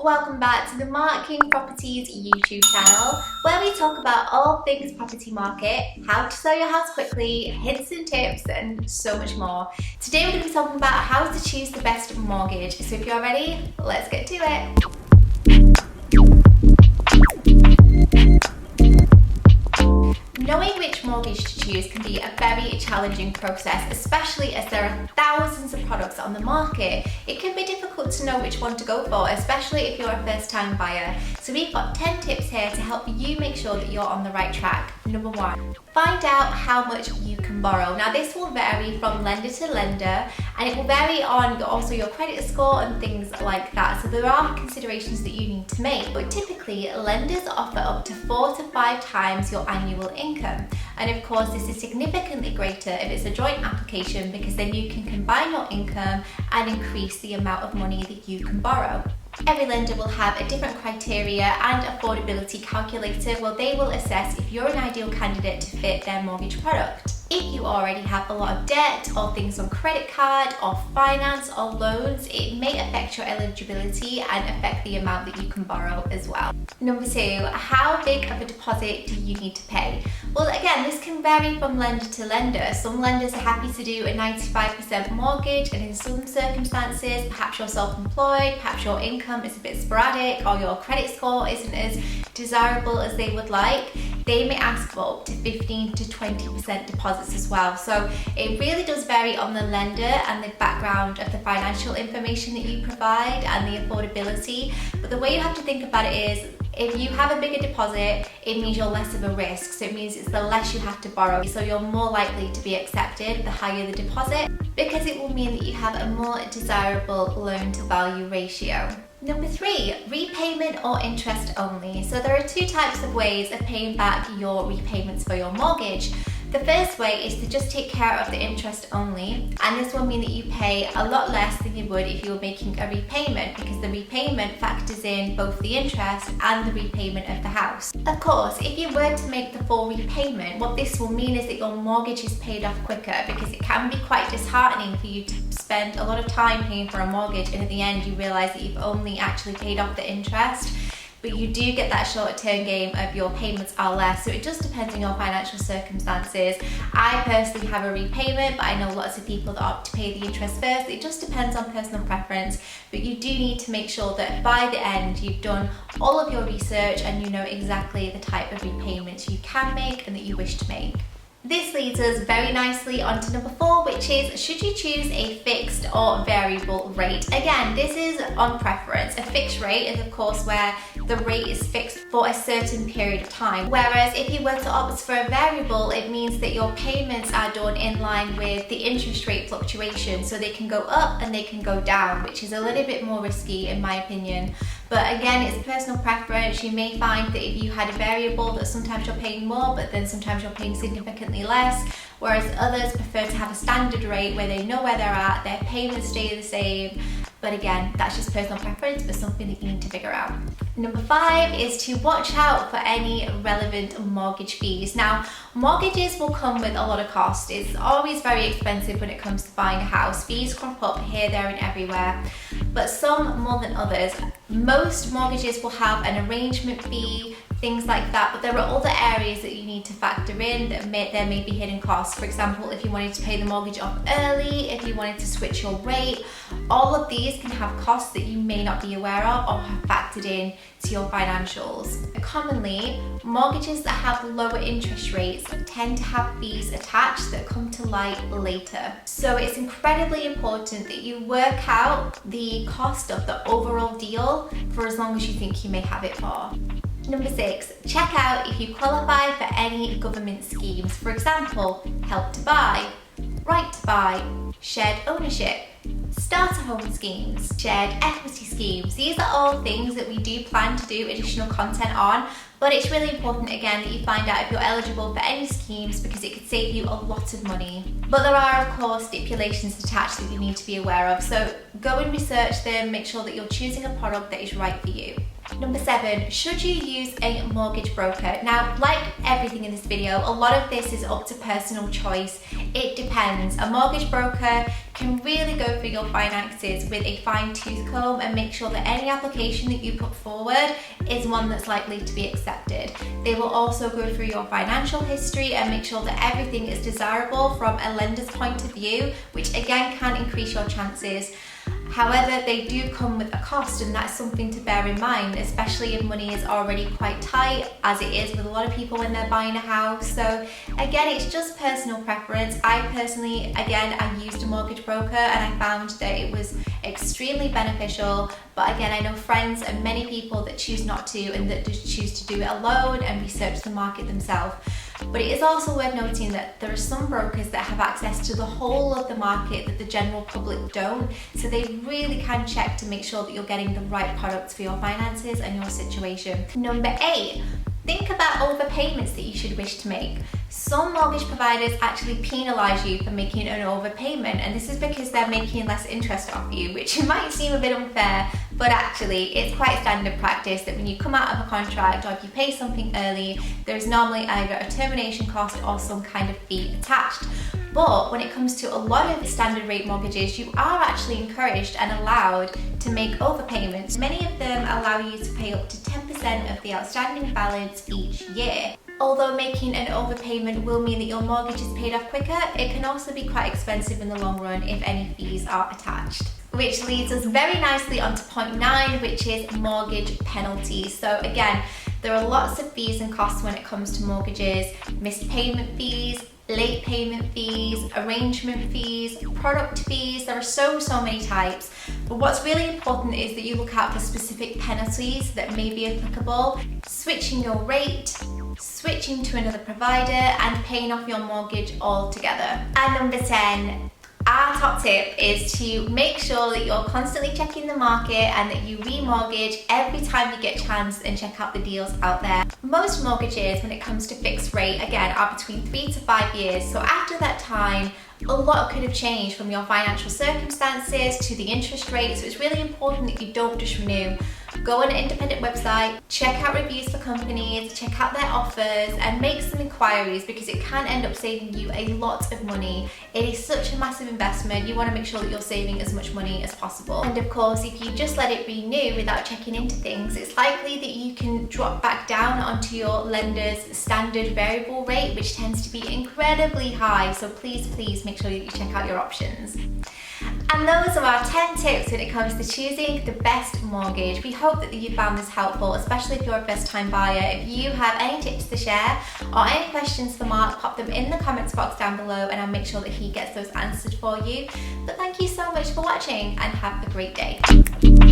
welcome back to the No.1 Properties YouTube channel, where we talk about all things property market, how to sell your house quickly, hints and tips, and so much more. Today we're going to be talking about how to choose the best mortgage. So if you're ready, let's get to it. Knowing which mortgage to choose can be a very challenging process, especially as there are thousands of products on the market. It can be difficult to know which one to go for, especially if you're a first-time buyer. So we've got 10 tips here to help you make sure that you're on the right track. Number 1, find out how much you can borrow. Now this will vary from lender to lender, and it will vary on also your credit score and things like that. So there are considerations that you need to make, but typically lenders offer up to 4 to 5 times your annual income. And of course this is significantly greater if it's a joint application, because then you can combine your income and increase the amount of money that you can borrow. Every lender will have a different criteria and affordability calculator where they will assess if you're an ideal candidate to fit their mortgage product. If you already have a lot of debt or things on credit card or finance or loans, it may affect your eligibility and affect the amount that you can borrow as well. Number 2, how big of a deposit do you need to pay? Well, again, this can vary from lender to lender. Some lenders are happy to do a 95% mortgage, and in some circumstances, perhaps you're self-employed, perhaps your income is a bit sporadic, or your credit score isn't as desirable as they would like, they may ask for up to 15 to 20% deposits as well. So it really does vary on the lender and the background of the financial information that you provide and the affordability. But the way you have to think about it is, if you have a bigger deposit, it means you're less of a risk. So it means it's the less you have to borrow. So you're more likely to be accepted the higher the deposit, because it will mean that you have a more desirable loan to value ratio. Number 3, repayment or interest only. So there are 2 types of ways of paying back your repayments for your mortgage. The first way is to just take care of the interest only, and this will mean that you pay a lot less than you would if you were making a repayment, because the repayment factors in both the interest and the repayment of the house. Of course, if you were to make the full repayment, what this will mean is that your mortgage is paid off quicker, because it can be quite disheartening for you to spend a lot of time paying for a mortgage and at the end you realise that you've only actually paid off the interest. But you do get that short-term gain of your payments are less, so it just depends on your financial circumstances. I personally have a repayment, but I know lots of people that opt to pay the interest first. It just depends on personal preference, but you do need to make sure that by the end you've done all of your research and you know exactly the type of repayments you can make and that you wish to make. This leads us very nicely on to number 4, which is, should you choose a fixed or variable rate? Again, this is on preference. A fixed rate is of course where the rate is fixed for a certain period of time. Whereas if you were to opt for a variable, it means that your payments are done in line with the interest rate fluctuation. So they can go up and they can go down, which is a little bit more risky in my opinion. But again, it's personal preference. You may find that if you had a variable that sometimes you're paying more, but then sometimes you're paying significantly less, whereas others prefer to have a standard rate where they know where they're at, their payments stay the same. But again, that's just personal preference, but something that you need to figure out. Number 5 is to watch out for any relevant mortgage fees. Now, mortgages will come with a lot of cost. It's always very expensive when it comes to buying a house. Fees crop up here, there, and everywhere, but some more than others. Most mortgages will have an arrangement fee, things like that, but there are other areas that you need to factor in that there may be hidden costs. For example, if you wanted to pay the mortgage off early, if you wanted to switch your rate, all of these can have costs that you may not be aware of or have factored in to your financials. Commonly, mortgages that have lower interest rates tend to have fees attached that come to light later. So it's incredibly important that you work out the cost of the overall deal for as long as you think you may have it for. Number 6, check out if you qualify for any government schemes. For example, Help to Buy, Right to Buy, Shared Ownership, starter home schemes, shared equity schemes. These are all things that we do plan to do additional content on, but it's really important again that you find out if you're eligible for any schemes, because it could save you a lot of money. But there are of course stipulations attached that you need to be aware of, so go and research them, make sure that you're choosing a product that is right for you. Number 7, should you use a mortgage broker? Now, like everything in this video, a lot of this is up to personal choice. It depends. A mortgage broker can really go through your finances with a fine-tooth comb and make sure that any application that you put forward is one that's likely to be accepted. They will also go through your financial history and make sure that everything is desirable from a lender's point of view, which again can increase your chances. However, they do come with a cost, and that's something to bear in mind, especially if money is already quite tight, as it is with a lot of people when they're buying a house. So again, it's just personal preference. I personally, I used a mortgage broker and I found that it was extremely beneficial. But again, I know friends and many people that choose not to, and that just choose to do it alone and research the market themselves. But it is also worth noting that there are some brokers that have access to the whole of the market that the general public don't, so they really can check to make sure that you're getting the right products for your finances and your situation. Number 8, think about overpayments that you should wish to make. Some mortgage providers actually penalise you for making an overpayment, and this is because they're making less interest off you, which might seem a bit unfair, but actually it's quite standard practice that when you come out of a contract or if you pay something early, there's normally either a termination cost or some kind of fee attached. But when it comes to a lot of standard rate mortgages, you are actually encouraged and allowed to make overpayments. Many of them allow you to pay up to 10% of the outstanding balance each year. Although making an overpayment will mean that your mortgage is paid off quicker, it can also be quite expensive in the long run if any fees are attached. Which leads us very nicely onto point 9, which is mortgage penalties. So again, there are lots of fees and costs when it comes to mortgages: missed payment fees, late payment fees, arrangement fees, product fees. There are so many types. But what's really important is that you look out for specific penalties that may be applicable: switching your rate, switching to another provider, and paying off your mortgage altogether. And number 10, our top tip is to make sure that you're constantly checking the market and that you remortgage every time you get a chance and check out the deals out there. Most mortgages, when it comes to fixed rate, again, are between 3 to 5 years. So after that time, a lot could have changed, from your financial circumstances to the interest rate. So it's really important that you don't just renew. Go on an independent website, check out reviews for companies, check out their offers, and make some inquiries, because it can end up saving you a lot of money. It is such a massive investment. You want to make sure that you're saving as much money as possible. And of course, if you just let it renew without checking into things, it's likely that you can drop back down onto your lender's standard variable rate, which tends to be incredibly high. So please make sure that you check out your options. And those are our 10 tips when it comes to choosing the best mortgage. We hope that you found this helpful, especially if you're a first-time buyer. If you have any tips to share or any questions for Mark, pop them in the comments box down below and I'll make sure that he gets those answered for you. But thank you so much for watching and have a great day.